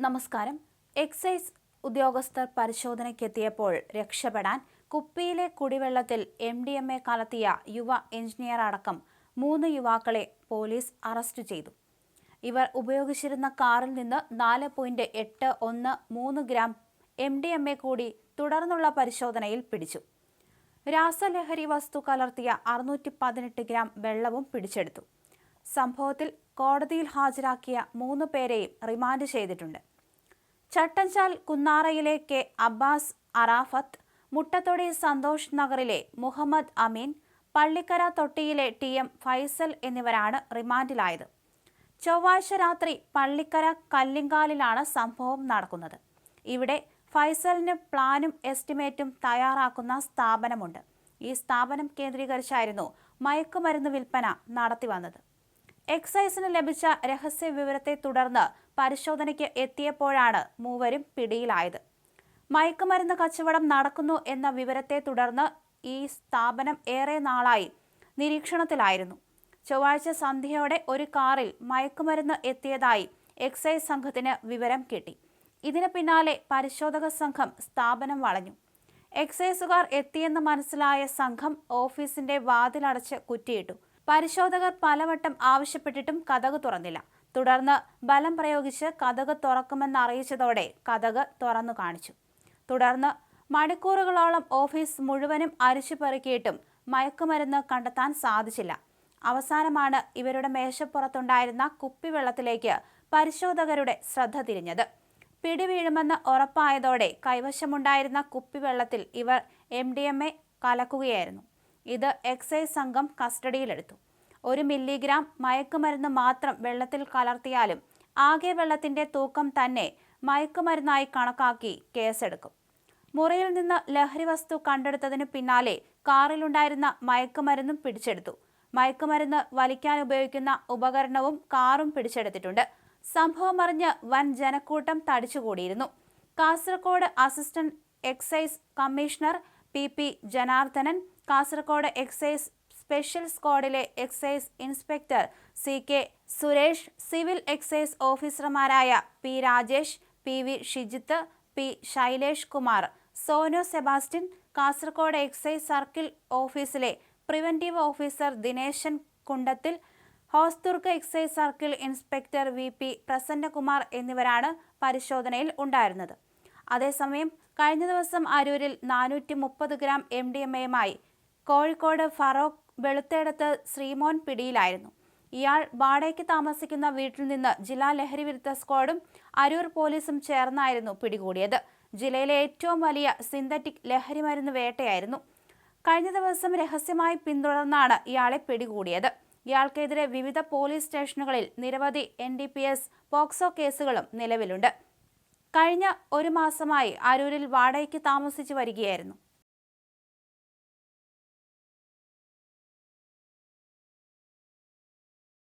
നമസ്കാരം. എക്സൈസ് ഉദ്യോഗസ്ഥർ പരിശോധനയ്ക്കെത്തിയപ്പോൾ രക്ഷപ്പെടാൻ കുപ്പിയിലെ കുടിവെള്ളത്തിൽ MDMA കലർത്തിയ യുവ എഞ്ചിനീയർ അടക്കം 3 യുവാക്കളെ പോലീസ് അറസ്റ്റ് ചെയ്തു. ഇവർ ഉപയോഗിച്ചിരുന്ന കാറിൽ നിന്ന് 4.813 ഗ്രാം MDMA കൂടി തുടർന്നുള്ള പരിശോധനയിൽ പിടിച്ചു. രാസലഹരി വസ്തു കലർത്തിയ 618 ഗ്രാം വെള്ളവും പിടിച്ചെടുത്തു. സംഭവത്തിൽ കോടതിയിൽ ഹാജരാക്കിയ 3 പേരെയും റിമാൻഡ് ചെയ്തിട്ടുണ്ട്. ചട്ടഞ്ചാൽ കുന്നാറയിലെ കെ അബ്ബാസ് അറാഫത്ത്, മുട്ടത്തൊടി സന്തോഷ് നഗറിലെ മുഹമ്മദ് അമീൻ, പള്ളിക്കര തൊട്ടിയിലെ TM ഫൈസൽ എന്നിവരാണ് റിമാൻഡിലായത്. ചൊവ്വാഴ്ച രാത്രി പള്ളിക്കര കല്ലിങ്കാലിലാണ് സംഭവം നടക്കുന്നത്. ഇവിടെ ഫൈസലിന് പ്ലാനും എസ്റ്റിമേറ്റും തയ്യാറാക്കുന്ന സ്ഥാപനമുണ്ട്. ഈ സ്ഥാപനം കേന്ദ്രീകരിച്ചായിരുന്നു മയക്കുമരുന്ന് വിൽപ്പന നടത്തിവന്നത്. എക്സൈസിന് ലഭിച്ച രഹസ്യ വിവരത്തെ തുടർന്ന് പരിശോധനയ്ക്ക് എത്തിയപ്പോഴാണ് മൂവരും പിടിയിലായത്. മയക്കുമരുന്ന് കച്ചവടം നടക്കുന്നു എന്ന വിവരത്തെ തുടർന്ന് ഈ സ്ഥാപനം ഏറെ നാളായി നിരീക്ഷണത്തിലായിരുന്നു. ചൊവ്വാഴ്ച സന്ധ്യയോടെ ഒരു കാറിൽ മയക്കുമരുന്ന് എത്തിയതായി എക്സൈസ് സംഘത്തിന് വിവരം കിട്ടി. ഇതിന് പിന്നാലെ പരിശോധക സംഘം സ്ഥാപനം വളഞ്ഞു. എക്സൈസുകാർ എത്തിയെന്ന് മനസ്സിലായ സംഘം ഓഫീസിന്റെ വാതിലടച്ച് കുറ്റിയിട്ടു. പരിശോധകർ പലവട്ടം ആവശ്യപ്പെട്ടിട്ടും കതക് തുറന്നില്ല. തുടർന്ന് ബലം പ്രയോഗിച്ച് കതക് തുറക്കുമെന്നറിയിച്ചതോടെ കതക് തുറന്നു കാണിച്ചു. തുടർന്ന് മണിക്കൂറുകളോളം ഓഫീസ് മുഴുവനും അരിച്ചുപെറുക്കിയിട്ടും മയക്കുമരുന്ന് കണ്ടെത്താൻ സാധിച്ചില്ല. അവസാനമാണ് ഇവരുടെ മേശപ്പുറത്തുണ്ടായിരുന്ന കുപ്പിവെള്ളത്തിലേക്ക് പരിശോധകരുടെ ശ്രദ്ധ തിരിഞ്ഞത്. പിടിവീഴുമെന്ന് ഉറപ്പായതോടെ കൈവശമുണ്ടായിരുന്ന കുപ്പിവെള്ളത്തിൽ ഇവർ MDMA കലക്കുകയായിരുന്നു. ഇത് എക്സൈസ് സംഘം കസ്റ്റഡിയിലെടുത്തു. 1 മില്ലിഗ്രാം മയക്കുമരുന്ന് മാത്രം വെള്ളത്തിൽ കലർത്തിയാലും ആകെ വെള്ളത്തിന്റെ തൂക്കം തന്നെ മയക്കുമരുന്നായി കണക്കാക്കി കേസെടുക്കും. മുറിയിൽ നിന്ന് ലഹരി വസ്തു കണ്ടെടുത്തതിനു പിന്നാലെ കാറിലുണ്ടായിരുന്ന മയക്കുമരുന്നും പിടിച്ചെടുത്തു. മയക്കുമരുന്ന് വലിക്കാൻ ഉപയോഗിക്കുന്ന ഉപകരണവും കാറും പിടിച്ചെടുത്തിട്ടുണ്ട്. സംഭവമറിഞ്ഞ് വൻ ജനക്കൂട്ടം തടിച്ചുകൂടിയിരുന്നു. Kasaragod assistant excise commissioner PP Janardhanan, Kasaragod excise special സ്ക്വാഡിലെ excise inspector CK Suresh, civil excise ഓഫീസർമാരായ P Rajesh, PV Shijith, P Shailesh Kumar, Sonu Sebastian, Kasaragod excise circle ഓഫീസിലെ preventive officer Dineshan Kundathil, Hosdurg excise circle inspector VP Prasannakumar എന്നിവരാണ് പരിശോധനയിൽ ഉണ്ടായിരുന്നത്. അതേസമയം കഴിഞ്ഞ ദിവസം അരൂരിൽ 430 ഗ്രാം MDMAയുമായി കോഴിക്കോട് ഫറോക്ക് വെളുത്തേടത്ത് ശ്രീമോൻ പിടിയിലായിരുന്നു. ഇയാൾ വാടകയ്ക്ക് താമസിക്കുന്ന വീട്ടിൽ നിന്ന് ജില്ലാ ലഹരി വിരുദ്ധ സ്ക്വാഡും അരൂർ പോലീസും ചേർന്നായിരുന്നു പിടികൂടിയത്. ജില്ലയിലെ ഏറ്റവും വലിയ സിന്തറ്റിക് ലഹരിമരുന്ന് വേട്ടയായിരുന്നു. കഴിഞ്ഞ ദിവസം രഹസ്യമായി പിന്തുടർന്നാണ് ഇയാളെ പിടികൂടിയത്. ഇയാൾക്കെതിരെ വിവിധ പോലീസ് സ്റ്റേഷനുകളിൽ നിരവധി NDPS പോക്സോ കേസുകളും നിലവിലുണ്ട്. കഴിഞ്ഞ 1 മാസമായി അരൂരിൽ വാടകയ്ക്ക് താമസിച്ചു വരികയായിരുന്നു.